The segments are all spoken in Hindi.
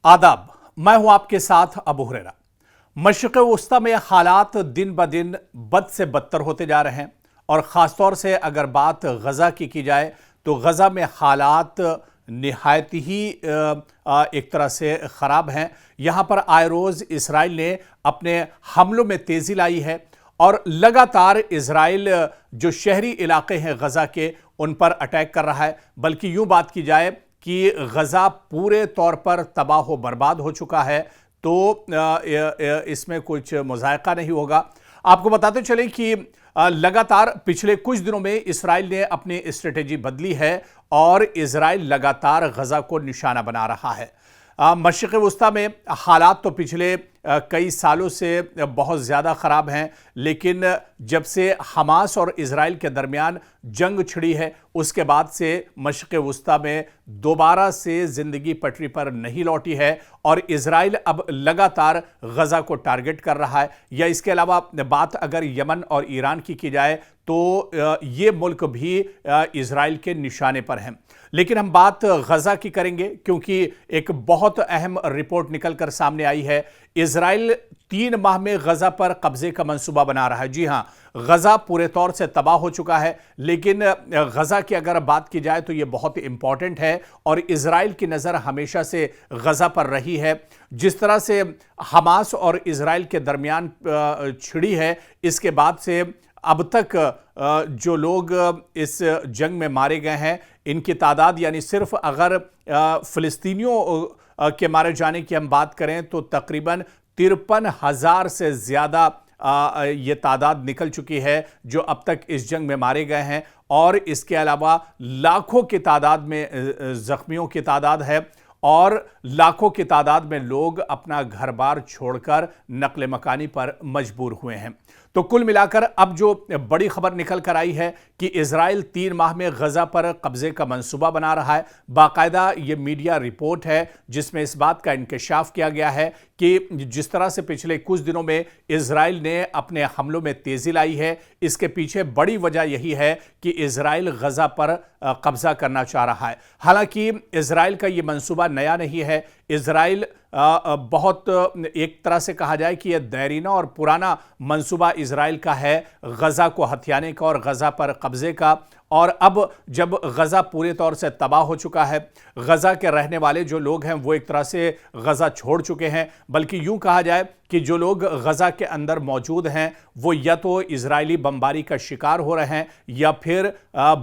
आदाब। मैं हूं आपके साथ अबू हुरैरा। मशरिक़ वस्ता में हालात दिन ब दिन बद से बदतर होते जा रहे हैं और ख़ासतौर से अगर बात गज़ा की जाए तो गज़ा में हालात निहायत ही एक तरह से ख़राब हैं। यहाँ पर आए रोज़ इसराइल ने अपने हमलों में तेज़ी लाई है और लगातार इसराइल जो शहरी इलाके हैं गज़ा के उन पर अटैक कर रहा है। बल्कि यूँ बात की जाए कि गज़ा पूरे तौर पर तबाह बर्बाद हो चुका है, तो इसमें कुछ मुज़ायक़ा नहीं होगा। आपको बताते चलें कि लगातार पिछले कुछ दिनों में इसराइल ने अपनी स्ट्रेटेजी बदली है और इसराइल लगातार गज़ा को निशाना बना रहा है। मशरिक़ वस्ता में हालात तो पिछले कई सालों से बहुत ज़्यादा ख़राब हैं, लेकिन जब से हमास और इज़राइल के दरमियान जंग छिड़ी है उसके बाद से मशरिक़ वस्ता में दोबारा से ज़िंदगी पटरी पर नहीं लौटी है और इज़राइल अब लगातार गज़ा को टारगेट कर रहा है। या इसके अलावा बात अगर यमन और ईरान की जाए तो ये मुल्क भी इज़राइल के निशाने पर हैं। लेकिन हम बात गज़ा की करेंगे क्योंकि एक बहुत अहम रिपोर्ट निकल कर सामने आई है। इज़राइल 3 माह में गज़ा पर कब्जे का मंसूबा बना रहा है। जी हाँ, गज़ा पूरे तौर से तबाह हो चुका है, लेकिन गज़ा की अगर बात की जाए तो ये बहुत इंपॉर्टेंट है और इज़राइल की नज़र हमेशा से गज़ा पर रही है। जिस तरह से हमास और इज़राइल के दरमियान छिड़ी है, इसके बाद से अब तक जो लोग इस जंग में मारे गए हैं इनकी तादाद, यानी सिर्फ अगर फ़िलिस्तीनियों के मारे जाने की हम बात करें तो तकरीबन 53,000 से ज़्यादा ये तादाद निकल चुकी है जो अब तक इस जंग में मारे गए हैं। और इसके अलावा लाखों की तादाद में ज़ख्मियों की तादाद है और लाखों की तादाद में लोग अपना घर बार छोड़कर नक़ल मकानी पर मजबूर हुए हैं। तो कुल मिलाकर अब जो बड़ी खबर निकल कर आई है कि इज़राइल 3 माह में गज़ा पर कब्जे का मंसूबा बना रहा है। बाकायदा ये मीडिया रिपोर्ट है जिसमें इस बात का इंकशाफ किया गया है कि जिस तरह से पिछले कुछ दिनों में इज़राइल ने अपने हमलों में तेज़ी लाई है, इसके पीछे बड़ी वजह यही है कि इज़राइल गज़ा पर कब्ज़ा करना चाह रहा है। हालांकि इज़राइल का ये मंसूबा नया नहीं है। इज़राइल बहुत एक तरह से कहा जाए कि यह देरीना और पुराना मंसूबा इज़राइल का है गज़ा को हथियाने का और गज़ा पर कब्ज़े का। और अब जब गज़ा पूरे तौर से तबाह हो चुका है, गज़ा के रहने वाले जो लोग हैं वो एक तरह से गज़ा छोड़ चुके हैं। बल्कि यूँ कहा जाए कि जो लोग गज़ा के अंदर मौजूद हैं वो या तो इजरायली बमबारी का शिकार हो रहे हैं या फिर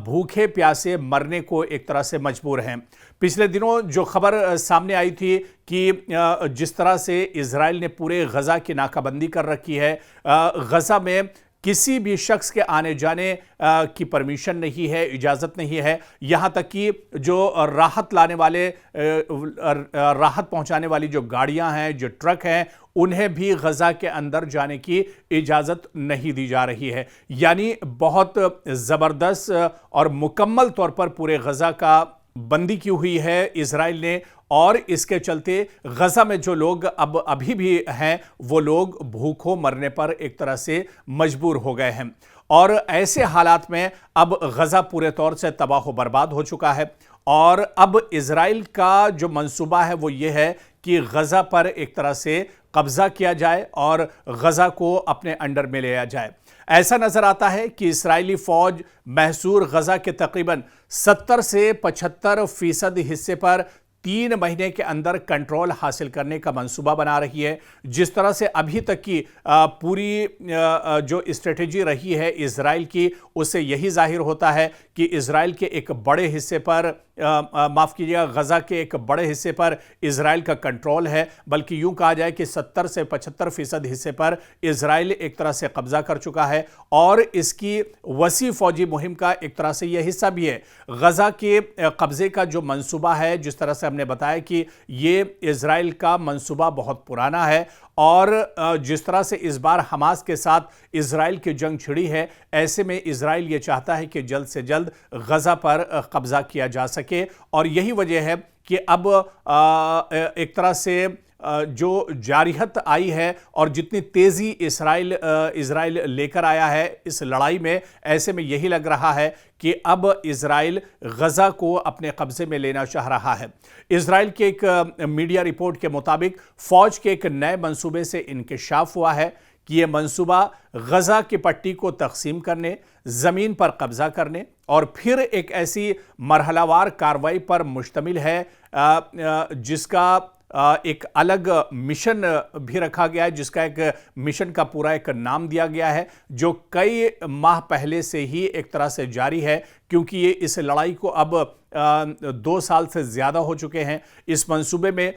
भूखे प्यासे मरने को एक तरह से मजबूर हैं। पिछले दिनों जो खबर सामने आई थी कि जिस तरह से इजराइल ने पूरे गज़ा की नाकाबंदी कर रखी है, गज़ा में किसी भी शख्स के आने जाने की परमिशन नहीं है, इजाज़त नहीं है। यहाँ तक कि जो राहत लाने वाले राहत पहुँचाने वाली जो गाड़ियाँ हैं, जो ट्रक हैं, उन्हें भी गज़ा के अंदर जाने की इजाज़त नहीं दी जा रही है। यानी बहुत ज़बरदस्त और मुकम्मल तौर पर पूरे गज़ा का बंदी की हुई है इज़राइल ने और इसके चलते गज़ा में जो लोग अब अभी भी हैं वो लोग भूखों मरने पर एक तरह से मजबूर हो गए हैं। और ऐसे हालात में अब गज़ा पूरे तौर से तबाह बर्बाद हो चुका है और अब इज़राइल का जो मंसूबा है वो ये है कि गज़ा पर एक तरह से कब्ज़ा किया जाए और गज़ा को अपने अंडर में लिया जाए। ऐसा नज़र आता है कि इस्राएली फ़ौज महसूर गज़ा के तकरीबन 70 से 75% हिस्से पर 3 महीने के अंदर कंट्रोल हासिल करने का मंसूबा बना रही है। जिस तरह से अभी तक की पूरी जो स्ट्रेटेजी रही है इज़राइल की, उससे यही जाहिर होता है कि इज़राइल के एक बड़े हिस्से पर माफ़ कीजिएगा, गज़ा के एक बड़े हिस्से पर इज़राइल का कंट्रोल है। बल्कि यूँ कहा जाए कि 70 से 75% हिस्से पर इज़राइल एक तरह से कब्ज़ा कर चुका है और इसकी वसी फ़ौजी मुहिम का एक तरह से यह हिस्सा भी है। गज़ा के कब्ज़े का जो मंसूबा है, जिस तरह से हमने बताया कि ये इज़राइल का मंसूबा बहुत पुराना है और जिस तरह से इस बार हमास के साथ इज़राइल की जंग छिड़ी है, ऐसे में इज़राइल ये चाहता है कि जल्द से जल्द गज़ा पर कब्ज़ा किया जा सके। सके। और यही वजह है कि अब एक तरह से जो जारियत आई है और जितनी तेजी इजराइल लेकर आया है इस लड़ाई में, ऐसे में यही लग रहा है कि अब इजराइल गजा को अपने कब्जे में लेना चाह रहा है। इजराइल के एक मीडिया रिपोर्ट के मुताबिक फौज के एक नए मंसूबे से इंकशाफ हुआ है कि यह मंसूबा गजा की पट्टी को तकसीम करने, जमीन पर कब्जा करने और फिर एक ऐसी मरहलावार कार्रवाई पर मुश्तमिल है जिसका एक अलग मिशन भी रखा गया है, जिसका एक मिशन का पूरा एक नाम दिया गया है, जो कई माह पहले से ही एक तरह से जारी है, क्योंकि ये इस लड़ाई को अब 2 साल से ज़्यादा हो चुके हैं। इस मंसूबे में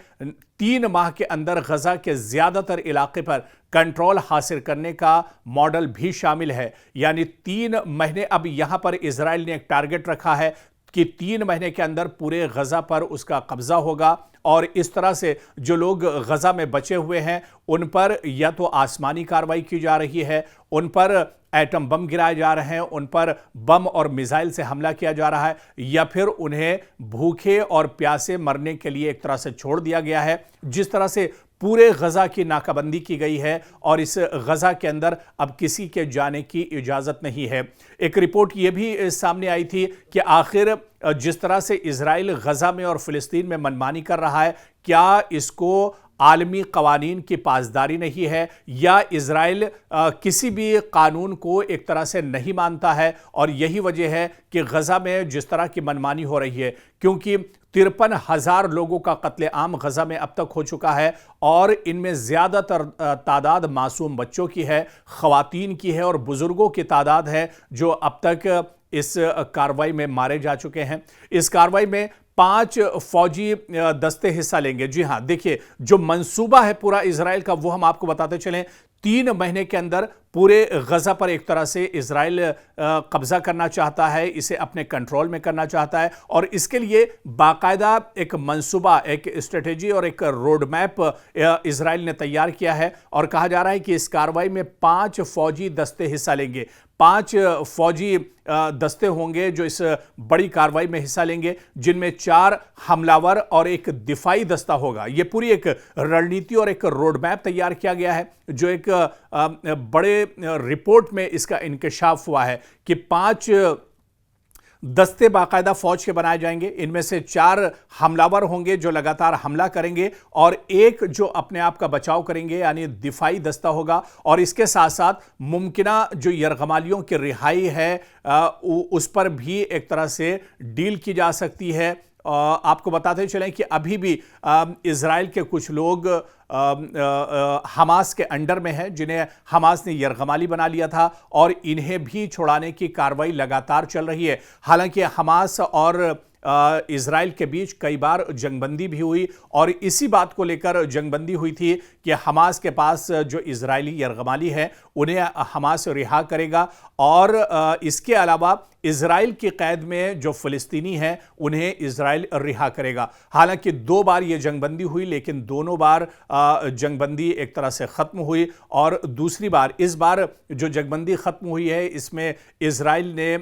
3 माह के अंदर गजा के ज़्यादातर इलाके पर कंट्रोल हासिल करने का मॉडल भी शामिल है। यानी 3 महीने अब यहां पर इजराइल ने एक टारगेट रखा है कि 3 महीने के अंदर पूरे गजा पर उसका कब्जा होगा और इस तरह से जो लोग गजा में बचे हुए हैं उन पर या तो आसमानी कार्रवाई की जा रही है, उन पर एटम बम गिराए जा रहे हैं, उन पर बम और मिसाइल से हमला किया जा रहा है, या फिर उन्हें भूखे और प्यासे मरने के लिए एक तरह से छोड़ दिया गया है। जिस तरह से पूरे गजा की नाकाबंदी की गई है और इस गजा के अंदर अब किसी के जाने की इजाज़त नहीं है। एक रिपोर्ट ये भी सामने आई थी कि आखिर जिस तरह से इजराइल गजा में और फिलिस्तीन में मनमानी कर रहा है, क्या इसको आलमी कवानीन की पासदारी नहीं है या इजराइल किसी भी कानून को एक तरह से नहीं मानता है। और यही वजह है कि गजा में जिस तरह की मनमानी हो रही है, क्योंकि 53,000 लोगों का कत्लेआम गजा में अब तक हो चुका है और इनमें ज़्यादातर तादाद मासूम बच्चों की है, ख़वातीन की है और बुज़ुर्गों की तादाद है जो अब तक इस कार्रवाई में मारे जा चुके हैं। इस कार्रवाई में 5 फौजी दस्ते हिस्सा लेंगे। जी हां, देखिए जो मंसूबा है पूरा इजराइल का वो हम आपको बताते चलें। 3 महीने के अंदर पूरे गजा पर एक तरह से इजराइल कब्जा करना चाहता है, इसे अपने कंट्रोल में करना चाहता है और इसके लिए बाकायदा एक मंसूबा, एक स्ट्रेटेजी और एक रोड मैप इजराइल ने तैयार किया है। और कहा जा रहा है कि इस कार्रवाई में 5 फौजी दस्ते हिस्सा लेंगे। 5 फौजी दस्ते होंगे जो इस बड़ी कार्रवाई में हिस्सा लेंगे, जिनमें 4 हमलावर और एक दिफाई दस्ता होगा। यह पूरी एक रणनीति और एक रोड मैप तैयार किया गया है, जो एक बड़े रिपोर्ट में इसका इंकशाफ हुआ है कि 5 दस्ते बाकायदा फौज के बनाए जाएंगे। इनमें से 4 हमलावर होंगे जो लगातार हमला करेंगे और एक जो अपने आप का बचाव करेंगे, यानी दिफाई दस्ता होगा। और इसके साथ साथ मुमकिना जो यरगमालियों की रिहाई है उस पर भी एक तरह से डील की जा सकती है। आपको बताते चलें कि अभी भी इजराइल के कुछ लोग हमास के अंडर में हैं, जिन्हें हमास ने यरगमाली बना लिया था और इन्हें भी छुड़ाने की कार्रवाई लगातार चल रही है। हालांकि हमास और इजराइल के बीच कई बार जंगबंदी भी हुई और इसी बात को लेकर जंगबंदी हुई थी कि हमास के पास जो इजरायली यरगमाली है उन्हें हमास रिहा करेगा और इसके अलावा इजराइल की कैद में जो फिलिस्तीनी हैं उन्हें इजराइल रिहा करेगा। हालांकि 2 बार यह जंगबंदी हुई, लेकिन दोनों बार जंगबंदी एक तरह से ख़त्म हुई और दूसरी बार, इस बार जो जंगबंदी ख़त्म हुई है इसमें इजराइल ने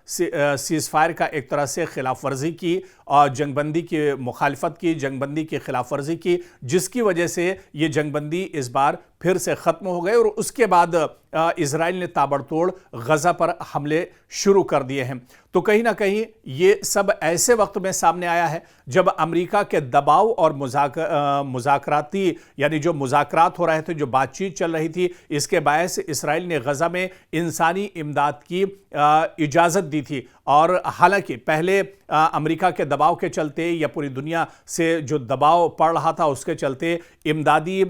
सीज़फायर का एक तरह से खिलाफ वर्जी की और जंगबंदी की मुखालफत की, जंगबंदी की खिलाफ वर्जी की, जिसकी वजह से ये जंगबंदी इस बार फिर से ख़त्म हो गए और उसके बाद इजराइल ने ताबड़तोड़ गजा पर हमले शुरू कर दिए हैं। तो कहीं ना कहीं ये सब ऐसे वक्त में सामने आया है जब अमेरिका के दबाव और मुज़ाकराती यानी जो मुज़ाकरात हो रहे थे, जो बातचीत चल रही थी, इसके बायस इसराइल ने गजा में इंसानी इमदाद की इजाज़त दी थी। और हालांकि पहले अमेरिका के दबाव के चलते या पूरी दुनिया से जो दबाव पड़ रहा था उसके चलते इमदादी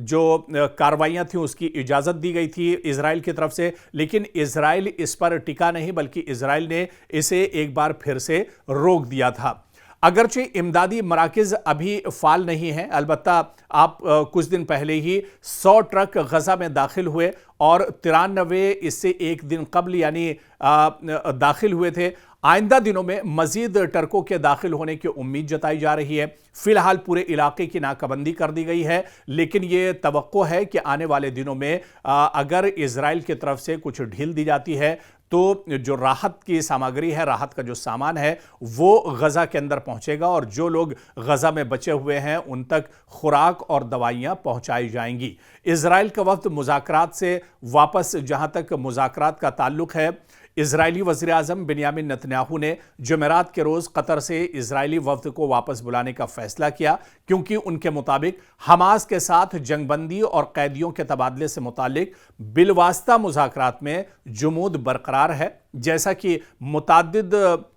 जो कार्रवाइयाँ थी उसकी इजाज़त दी गई थी इजराइल की तरफ से, लेकिन इजराइल इस पर टिका नहीं, बल्कि इजराइल ने इसे एक बार फिर से रोक दिया था। अगरचे इमदादी मराकज़ अभी फ़ाल नहीं हैं, अलबत्ता आप कुछ दिन पहले ही 100 ट्रक गजा में दाखिल हुए और 93 इससे एक दिन कबल यानी दाखिल हुए थे। आइंदा दिनों में मजीद ट्रकों के दाखिल होने की उम्मीद जताई जा रही है। फिलहाल पूरे इलाके की नाकाबंदी कर दी गई है, लेकिन ये तवक्को है कि आने वाले दिनों में अगर इजराइल की तरफ से कुछ ढील दी जाती है तो जो राहत की सामग्री है, राहत का जो सामान है, वो गजा के अंदर पहुंचेगा और जो लोग गजा में बचे हुए हैं उन तक खुराक और दवाइयां पहुंचाई जाएंगी। इजराइल का वफ्द मुज़ाकरात से वापस, जहां तक मुज़ाकरात का ताल्लुक है, इजरायली वज़ीर आज़म बिन्यामिन नेतन्याहू ने जुमेरात के रोज़ कतर से इजरायली वफ्द को वापस बुलाने का फैसला किया, क्योंकि उनके मुताबिक हमास के साथ जंगबंदी और कैदियों के तबादले से मुतालिक बिलवास्ता मुज़ाकरात में जुमूद बरकरार है। जैसा कि मुताद्दिद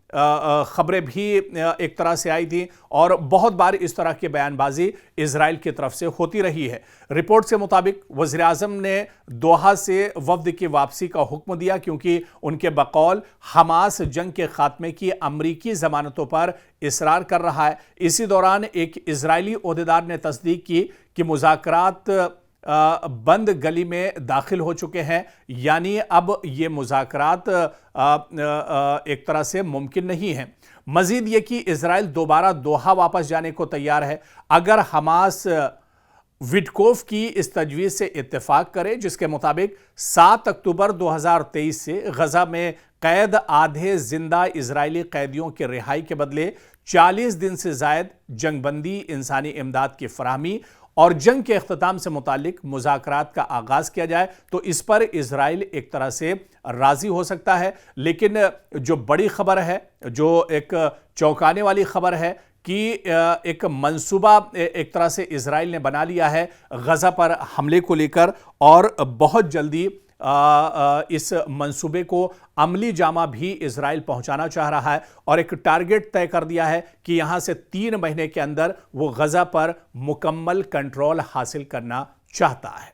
खबरें भी एक तरह से आई थी और बहुत बार इस तरह की बयानबाजी इजराइल की तरफ से होती रही है। रिपोर्ट के मुताबिक वज़ीर आज़म ने दोहा से वफ्द की वापसी का हुक्म दिया, क्योंकि उनके बकौल हमास जंग के खात्मे की अमरीकी जमानतों पर इसरार कर रहा है। इसी दौरान एक इजरायली ओहदेदार ने तस्दीक की कि मुज़ाकरात बंद गली में दाखिल हो चुके हैं, यानी अब ये मुज़ाकरात एक तरह से मुमकिन नहीं है। मजीद ये कि इजराइल दोबारा दोहा वापस जाने को तैयार है अगर हमास विटकोफ की इस तजवीज़ से इत्तेफाक करे, जिसके मुताबिक 7 अक्टूबर 2023 से गजा में कैद आधे जिंदा इजरायली कैदियों की रिहाई के बदले 40 दिन से जायद जंगबंदी, इंसानी इमदाद की फराहमी और जंग के अख्ताम से मुतालिक मुज़ाकरात का आगाज़ किया जाए, तो इस पर इजराइल एक तरह से राज़ी हो सकता है। लेकिन जो बड़ी खबर है, जो एक चौंकाने वाली खबर है कि एक मंसूबा एक तरह से इजराइल ने बना लिया है गजा पर हमले को लेकर, और बहुत जल्दी इस मंसूबे को अमली जामा भी इजराइल पहुंचाना चाह रहा है और एक टारगेट तय कर दिया है कि यहां से 3 महीने के अंदर वो गजा पर मुकम्मल कंट्रोल हासिल करना चाहता है।